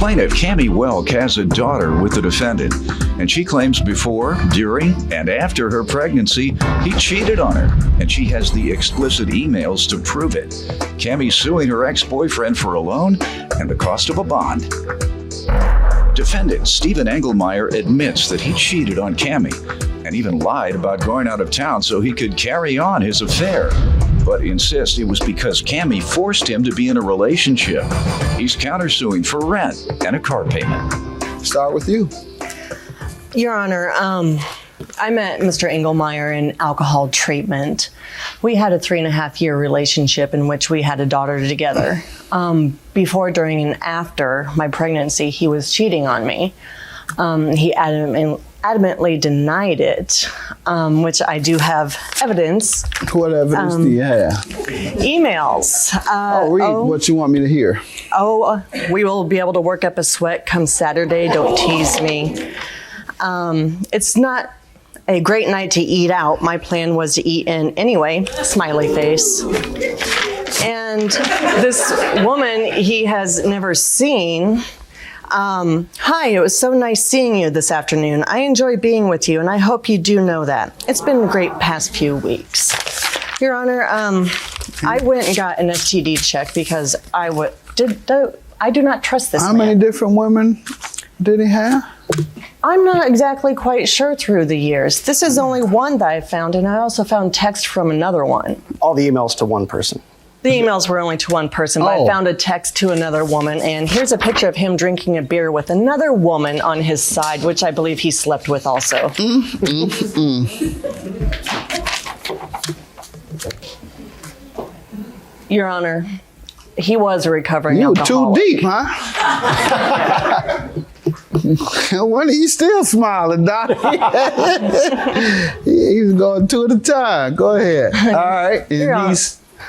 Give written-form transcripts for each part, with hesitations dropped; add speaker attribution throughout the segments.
Speaker 1: Plaintiff Cami has a daughter with the defendant, and she claims before, during, and after her pregnancy, he cheated on her, and she has the explicit emails to prove it. Cami's suing her ex-boyfriend for a loan and the cost of a bond. Defendant Stephen Engelmeyer admits that he cheated on Cami and even lied about going out of town so he could carry on his affair, but insists it was because Cami forced him to be in a relationship. He's countersuing for rent and a car payment.
Speaker 2: Start with you.
Speaker 3: Your Honor, I met Mr. Engelmeyer in alcohol treatment. We had a 3.5-year relationship in which we had a daughter together. Before, during, and after my pregnancy, he was cheating on me. He adamantly denied it, which I do have evidence.
Speaker 2: What evidence do you have?
Speaker 3: Emails.
Speaker 2: Read what you want me to hear.
Speaker 3: We will be able to work up a sweat come Saturday. Don't tease me. It's not a great night to eat out. My plan was to eat in anyway, smiley face. And this woman he has never seen. Hi, it was so nice seeing you this afternoon. I enjoy being with you, and I hope you do know that. It's been a great past few weeks. Your Honor, I went and got an STD check because I do not trust this man.
Speaker 2: How many different women did he have?
Speaker 3: I'm not exactly quite sure through the years. This is only one that I found, and I also found text from another one.
Speaker 4: All the emails to one person.
Speaker 3: The emails were only to one person, but I found a text to another woman, and here's a picture of him drinking a beer with another woman on his side, which I believe he slept with also. Your Honor, he was a recovering alcoholic.
Speaker 2: You too deep, huh? What are you still smiling, Doc? He's going two at a time. Go ahead. All right.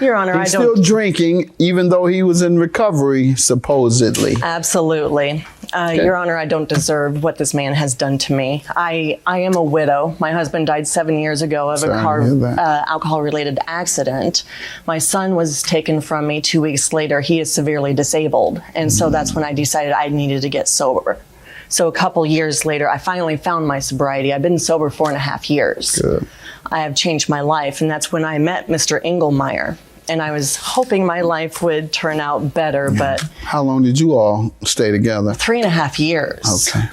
Speaker 3: Your Honor,
Speaker 2: he's still drinking, even though he was in recovery, supposedly.
Speaker 3: Absolutely. Okay. Your Honor, I don't deserve what this man has done to me. I am a widow. My husband died 7 years ago of alcohol-related accident. My son was taken from me 2 weeks later. He is severely disabled. And so that's when I decided I needed to get sober. So a couple years later, I finally found my sobriety. I've been sober 4.5 years. Good. I have changed my life, and that's when I met Mr. Engelmeyer. And I was hoping my life would turn out better, but...
Speaker 2: How long did you all stay together?
Speaker 3: 3.5 years.
Speaker 2: Okay.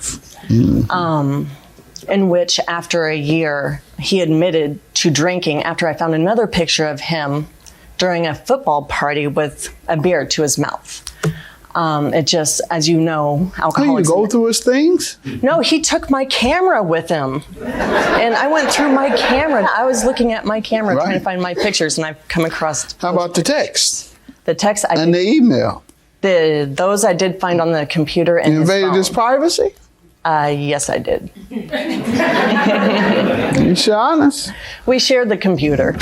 Speaker 3: In which, after a year, he admitted to drinking after I found another picture of him during a football party with a beer to his mouth. It just, as you know, alcoholics...
Speaker 2: Did you go through his things?
Speaker 3: No, he took my camera with him. And I went through my camera. I was looking at my camera trying to find my pictures, and I've come across...
Speaker 2: How about the text?
Speaker 3: The text...
Speaker 2: And the email?
Speaker 3: Those I did find on the computer and
Speaker 2: you invaded his privacy?
Speaker 3: Yes, I did.
Speaker 2: You sure honest?
Speaker 3: We shared the computer.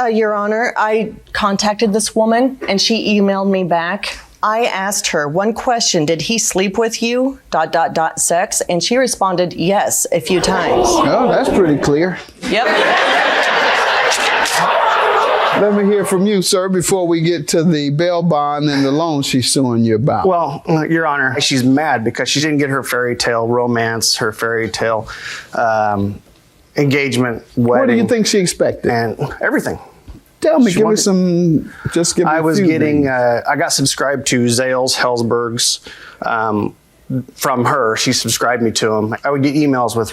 Speaker 3: Your Honor, I contacted this woman, and she emailed me back. I asked her one question: did he sleep with you? ... sex, and she responded yes a few times.
Speaker 2: Oh, that's pretty clear.
Speaker 3: Yep.
Speaker 2: Let me hear from you, sir, before we get to the bail bond and the loan she's suing you about.
Speaker 4: Well, Your Honor, she's mad because she didn't get her fairy tale romance, her fairy tale engagement, wedding.
Speaker 2: What do you think she expected?
Speaker 4: And everything.
Speaker 2: Tell me, give me some, just give me
Speaker 4: I was getting, I got subscribed to Zales, Hellsberg's from her. She subscribed me to them. I would get emails with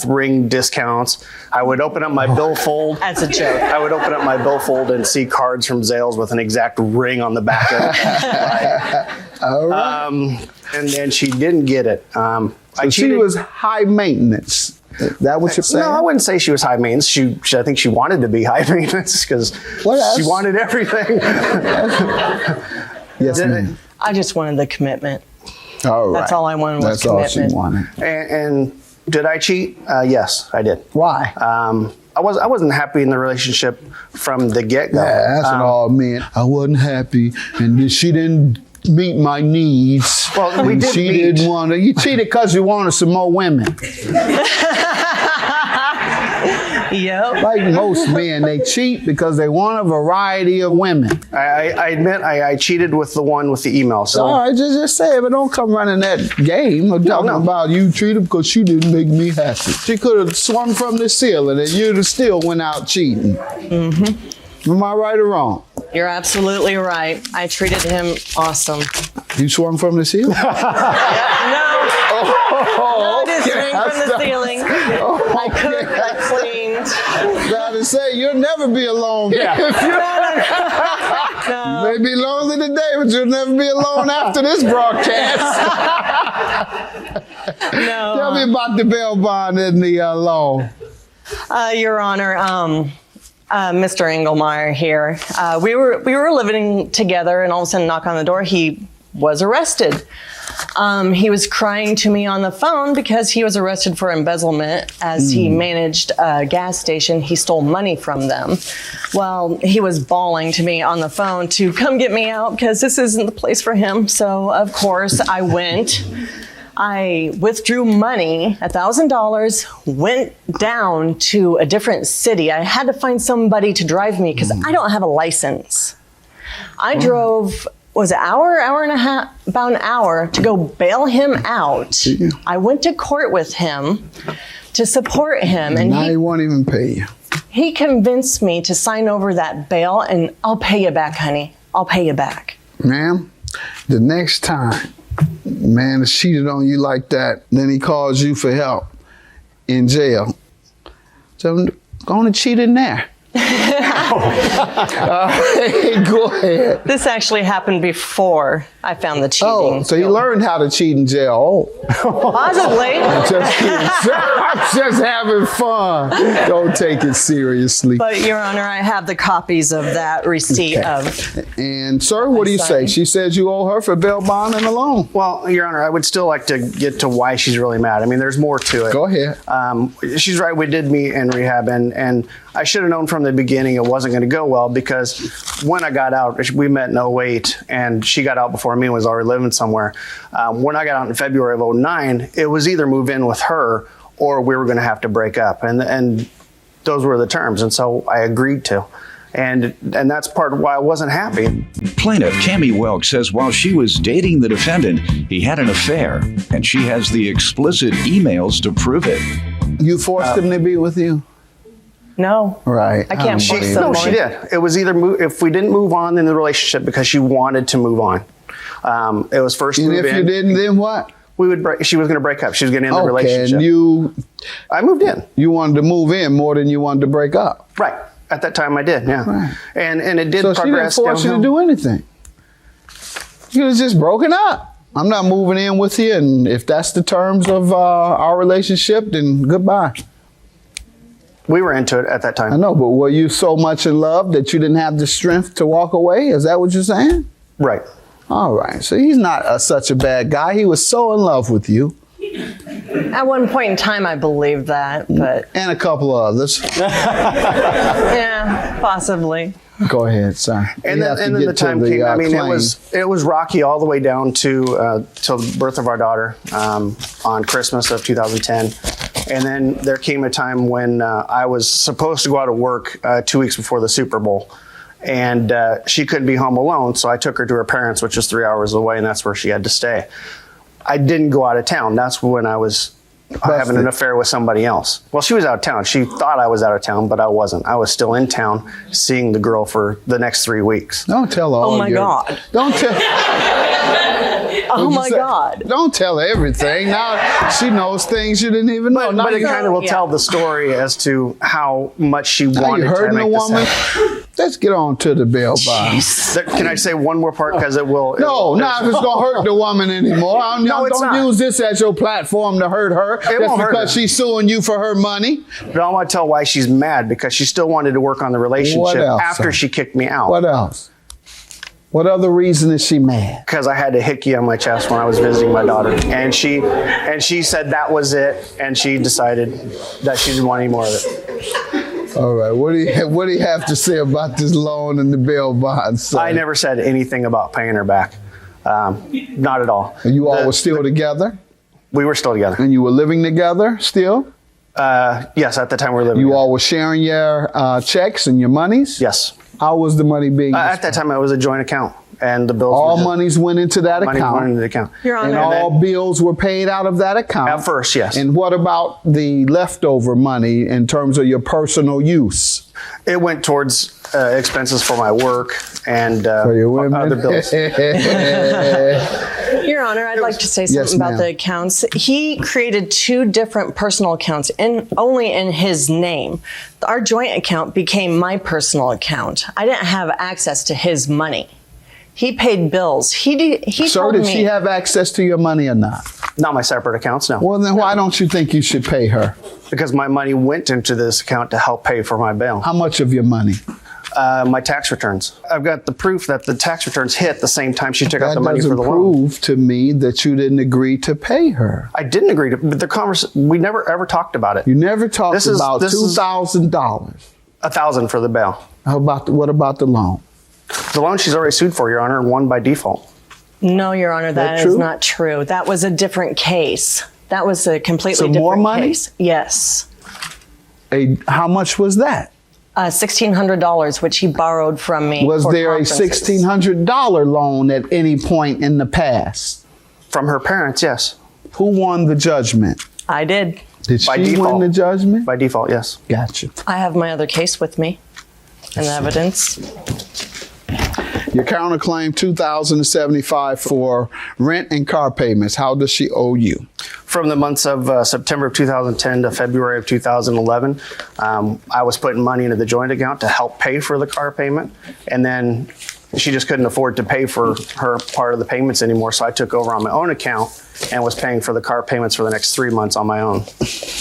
Speaker 4: Ring discounts. I would open up my billfold.
Speaker 3: As a joke.
Speaker 4: I would open up my billfold and see cards from Zales with an exact ring on the back of it.
Speaker 2: All right.
Speaker 4: And she didn't get it.
Speaker 2: So she was high maintenance. Is that what you're saying?
Speaker 4: No, I wouldn't say she was high maintenance. I think she wanted to be high maintenance because she wanted everything.
Speaker 2: Yes, ma'am.
Speaker 3: I just wanted the commitment.
Speaker 2: All right.
Speaker 3: That's all I wanted was commitment.
Speaker 2: That's all she wanted.
Speaker 4: And did I cheat? Yes, I did.
Speaker 2: Why?
Speaker 4: I wasn't happy in the relationship from the get-go.
Speaker 2: Yeah, that's what all meant. I wasn't happy, and she didn't meet my needs.
Speaker 4: Well, we did
Speaker 2: she
Speaker 4: meet.
Speaker 2: didn't want to. You cheated because you wanted some more women.
Speaker 3: Yep.
Speaker 2: Like most men, they cheat because they want a variety of women.
Speaker 4: I admit I cheated with the one with the email. So
Speaker 2: All right, just say it, but don't come running that game of talking about you treated because she didn't make me happy. She could have swung from the ceiling and you'd have still went out cheating. Mm-hmm. Am I right or wrong?
Speaker 3: You're absolutely right. I treated him awesome.
Speaker 2: You swung from the ceiling?
Speaker 3: No.
Speaker 2: Oh,
Speaker 3: No, just swing from the ceiling. I cooked, I cleaned.
Speaker 2: Gotta say, you'll never be alone.
Speaker 4: Yeah.
Speaker 3: No.
Speaker 2: You may be lonely today, but you'll never be alone after this broadcast.
Speaker 3: No.
Speaker 2: Tell me about the bail bond and the loan.
Speaker 3: Your Honor, Mr. Engelmeyer here. We were living together, and all of a sudden, knock on the door. He was arrested. He was crying to me on the phone because he was arrested for embezzlement as he managed a gas station. He stole money from them. Well, he was bawling to me on the phone to come get me out because this isn't the place for him. So, of course, I went. I withdrew money, $1,000, went down to a different city. I had to find somebody to drive me because I don't have a license. I drove, was it hour and a half, about an hour to go bail him out. I went to court with him to support him. And
Speaker 2: Now he won't even pay you.
Speaker 3: he convinced me to sign over that bail, and I'll pay you back, honey. I'll pay you back.
Speaker 2: Ma'am, the next time man is cheated on you like that, then he calls you for help in jail, so go on and cheat in there. Go ahead.
Speaker 3: This actually happened before I found the cheating.
Speaker 2: Oh, so you learned how to cheat in jail.
Speaker 3: Possibly.
Speaker 2: Just kidding. I'm just having fun. Don't take it seriously.
Speaker 3: But, Your Honor, I have the copies of that receipt of.
Speaker 2: And, sir, what do you say? She says you owe her for bail bond and a loan.
Speaker 4: well, Your Honor, I would still like to get to why she's really mad. I mean, there's more to it.
Speaker 2: Go ahead.
Speaker 4: She's right. We did meet in rehab, and I should have known from the beginning it wasn't going to go well because when I got out, we met in 08, and she got out before me and was already living somewhere. When I got out in February of 09, it was either move in with her or we were going to have to break up, and those were the terms, and so I agreed to. And that's part of why I wasn't happy.
Speaker 1: Plaintiff Cami Welk says while she was dating the defendant, he had an affair, and she has the explicit emails to prove it.
Speaker 2: You forced him to be with you?
Speaker 3: No.
Speaker 2: Right.
Speaker 3: I can't
Speaker 2: don't
Speaker 3: force
Speaker 2: believe
Speaker 3: someone.
Speaker 4: No, she did. It was either if we didn't move on in the relationship because she wanted to move on. It was first
Speaker 2: And
Speaker 4: move
Speaker 2: if
Speaker 4: in.
Speaker 2: you didn't, then what?
Speaker 4: We would break. She was going to break up. She was going to end the
Speaker 2: Okay,
Speaker 4: relationship.
Speaker 2: and
Speaker 4: I moved in.
Speaker 2: you wanted to move in more than you wanted to break up.
Speaker 4: Right. At that time, I did. Yeah.
Speaker 2: Right.
Speaker 4: And it did
Speaker 2: So she didn't
Speaker 4: progress
Speaker 2: force you to
Speaker 4: downhill.
Speaker 2: do anything. You could have just broken up. I'm not moving in with you, and if that's the terms of our relationship, then goodbye.
Speaker 4: We were into it at that
Speaker 2: I
Speaker 4: time.
Speaker 2: know, but were you so much in love that you didn't have the strength to walk away? Is that what you're saying?
Speaker 4: Right.
Speaker 2: All right. So he's not such a bad guy. He was so in love with you
Speaker 3: At one point in time, I believed that, but
Speaker 2: and a couple of others.
Speaker 3: yeah, possibly.
Speaker 2: Go ahead, sir.
Speaker 4: And
Speaker 2: You
Speaker 4: then,
Speaker 2: have to
Speaker 4: and then
Speaker 2: get
Speaker 4: the
Speaker 2: to
Speaker 4: time came. I mean,
Speaker 2: claim.
Speaker 4: it was rocky all the way down to till the birth of our daughter on Christmas of 2010. And then there came a time when I was supposed to go out of work 2 weeks before the Super Bowl. And she couldn't be home alone, so I took her to her parents', which is 3 hours away, and that's where she had to stay. I didn't go out of town. That's when I was having an affair with somebody else. Well, she was out of town. She thought I was out of town, but I wasn't. I was still in town seeing the girl for the next 3 weeks.
Speaker 2: Don't tell all
Speaker 3: Oh my God.
Speaker 2: Don't tell.
Speaker 3: Oh
Speaker 2: What'd you
Speaker 3: my
Speaker 2: say?
Speaker 3: God.
Speaker 2: Don't tell her everything. Now she knows things you didn't even know. Now
Speaker 4: But it
Speaker 2: you-
Speaker 4: kind of will tell the story as to how much she
Speaker 2: now
Speaker 4: wanted
Speaker 2: you
Speaker 4: to
Speaker 2: hurting
Speaker 4: make
Speaker 2: a
Speaker 4: this
Speaker 2: woman.
Speaker 4: happen.
Speaker 2: Let's get on to the bail bond.
Speaker 4: Can I say one more part? Because it will.
Speaker 2: No, not if it's gonna hurt the woman anymore.
Speaker 4: No, it's
Speaker 2: don't
Speaker 4: not.
Speaker 2: use this as your platform to hurt her.
Speaker 4: It
Speaker 2: Just
Speaker 4: won't hurt
Speaker 2: because
Speaker 4: her.
Speaker 2: she's suing you for her money.
Speaker 4: But I want to tell why she's mad, because she still wanted to work on the relationship
Speaker 2: What else,
Speaker 4: after
Speaker 2: sir?
Speaker 4: she kicked me out.
Speaker 2: What else? What other reason is she mad?
Speaker 4: Because I had a hickey on my chest when I was visiting my daughter, and she said that was it, and she decided that she didn't want any more of it.
Speaker 2: All right. What do you have to say about this loan and the bail bond? Sir?
Speaker 4: I never said anything about paying her back. Not at all.
Speaker 2: And you all were still together,
Speaker 4: We were still together.
Speaker 2: and you were living together still.
Speaker 4: Yes, at the time we were living
Speaker 2: You
Speaker 4: here.
Speaker 2: all were sharing your checks and your monies?
Speaker 4: Yes.
Speaker 2: How was the money being
Speaker 4: At that time, it was a joint account, and the bills.
Speaker 2: all
Speaker 4: were just-
Speaker 2: monies went into that
Speaker 4: money
Speaker 2: account.
Speaker 4: went into the account.
Speaker 3: Your
Speaker 2: And
Speaker 3: Honor.
Speaker 2: all bills were paid out of that account.
Speaker 4: At first, yes.
Speaker 2: And what about the leftover money in terms of your personal use?
Speaker 4: It went towards expenses for my work and
Speaker 2: For your women?
Speaker 4: other bills.
Speaker 3: Your Honor, I'd like to say
Speaker 2: Yes,
Speaker 3: something about
Speaker 2: ma'am.
Speaker 3: the accounts. He created 2 different personal accounts only in his name. Our joint account became my personal account. I didn't have access to his money. He paid bills. He
Speaker 2: Sir,
Speaker 3: told
Speaker 2: did
Speaker 3: me.
Speaker 2: she have access to your money or not?
Speaker 4: Not my separate accounts, no.
Speaker 2: Well, then why don't you think you should pay her?
Speaker 4: Because my money went into this account to help pay for my bail.
Speaker 2: How much of your money?
Speaker 4: My tax returns. I've got the proof that the tax returns hit the same time she took out
Speaker 2: That
Speaker 4: the money for
Speaker 2: doesn't
Speaker 4: the loan.
Speaker 2: prove to me that you didn't agree to pay her.
Speaker 4: I didn't agree to, but we never ever talked about it.
Speaker 2: You never talked
Speaker 4: This is-
Speaker 2: about
Speaker 4: this is-
Speaker 2: $2,000.
Speaker 4: $1,000 for the bail.
Speaker 2: What about the loan?
Speaker 4: The loan she's already sued for, Your Honor, and won by default.
Speaker 3: No, Your Honor,
Speaker 2: that
Speaker 3: that
Speaker 2: true?
Speaker 3: is not true. That was a different case. That was a completely
Speaker 2: Some
Speaker 3: different
Speaker 2: more money?
Speaker 3: case. Yes.
Speaker 2: How much was that?
Speaker 3: $1,600, which he borrowed from me.
Speaker 2: Was
Speaker 3: for
Speaker 2: there a
Speaker 3: conferences.
Speaker 2: $1,600 loan at any point in the past?
Speaker 4: From her parents, yes.
Speaker 2: Who won the judgment?
Speaker 3: I did.
Speaker 2: Did
Speaker 4: By
Speaker 2: she
Speaker 4: default.
Speaker 2: win the judgment?
Speaker 4: By default, yes.
Speaker 2: Gotcha.
Speaker 3: I have my other case with me and evidence.
Speaker 2: Your counterclaim $2,075 for rent and car payments. How does she owe you?
Speaker 4: From the months of September of 2010 to February of 2011, I was putting money into the joint account to help pay for the car payment. And then she just couldn't afford to pay for her part of the payments anymore. So I took over on my own account and was paying for the car payments for the next 3 months on my own.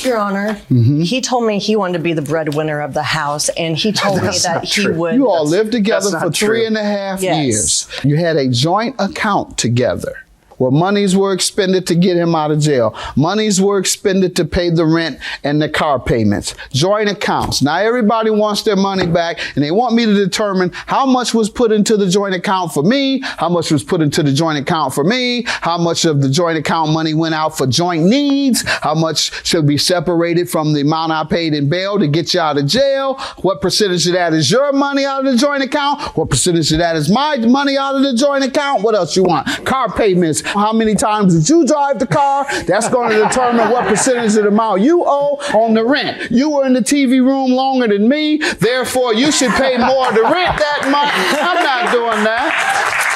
Speaker 3: Your Honor,
Speaker 2: Mm-hmm.
Speaker 3: he told me he wanted to be the breadwinner of the house, and he told me
Speaker 4: That's
Speaker 3: that
Speaker 4: not
Speaker 3: he
Speaker 4: true.
Speaker 3: would.
Speaker 2: You all lived together
Speaker 4: that's
Speaker 2: for
Speaker 4: not true.
Speaker 2: 3.5
Speaker 3: Yes.
Speaker 2: years. You had a joint account together where monies were expended to get him out of jail. Monies were expended to pay the rent and the car payments. Joint accounts. Now everybody wants their money back, and they want me to determine how much was put into the joint account for me, how much was put into the joint account for me, how much of the joint account money went out for joint needs, how much should be separated from the amount I paid in bail to get you out of jail, what percentage of that is your money out of the joint account, what percentage of that is my money out of the joint account, what else you want? Car payments. How many times did you drive the car? That's going to determine what percentage of the amount you owe on the rent. You were in the TV room longer than me, therefore you should pay more of the rent that month. I'm not doing that.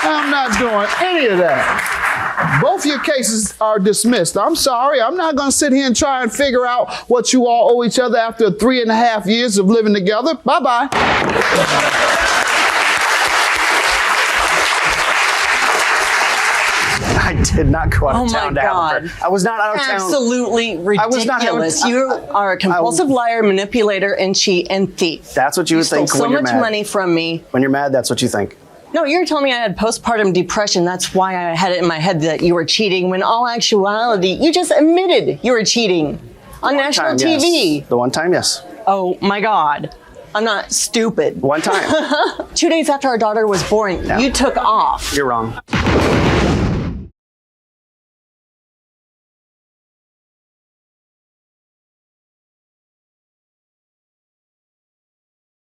Speaker 2: I'm not doing any of that. Both your cases are dismissed. I'm sorry. I'm not going to sit here and try and figure out what you all owe each other after 3.5 years of living together. Bye-bye.
Speaker 4: I did not go out
Speaker 3: Oh
Speaker 4: of
Speaker 3: my
Speaker 4: town to have
Speaker 3: God.
Speaker 4: her. I was not out of town.
Speaker 3: Absolutely
Speaker 4: I was not having-
Speaker 3: ridiculous. You are a compulsive liar, manipulator, and cheat and thief.
Speaker 4: That's what you would
Speaker 3: stole
Speaker 4: think
Speaker 3: so
Speaker 4: when you're
Speaker 3: much
Speaker 4: mad.
Speaker 3: money from me.
Speaker 4: When you're mad, that's what you think.
Speaker 3: No, you're telling me I had postpartum depression. That's why I had it in my head that you were cheating, when all actuality, you just admitted you were cheating on national
Speaker 4: Time,
Speaker 3: TV.
Speaker 4: yes. The one time, yes.
Speaker 3: Oh my God. I'm not stupid.
Speaker 4: One time.
Speaker 3: 2 days after our daughter was born,
Speaker 4: No.
Speaker 3: you took off.
Speaker 4: You're wrong.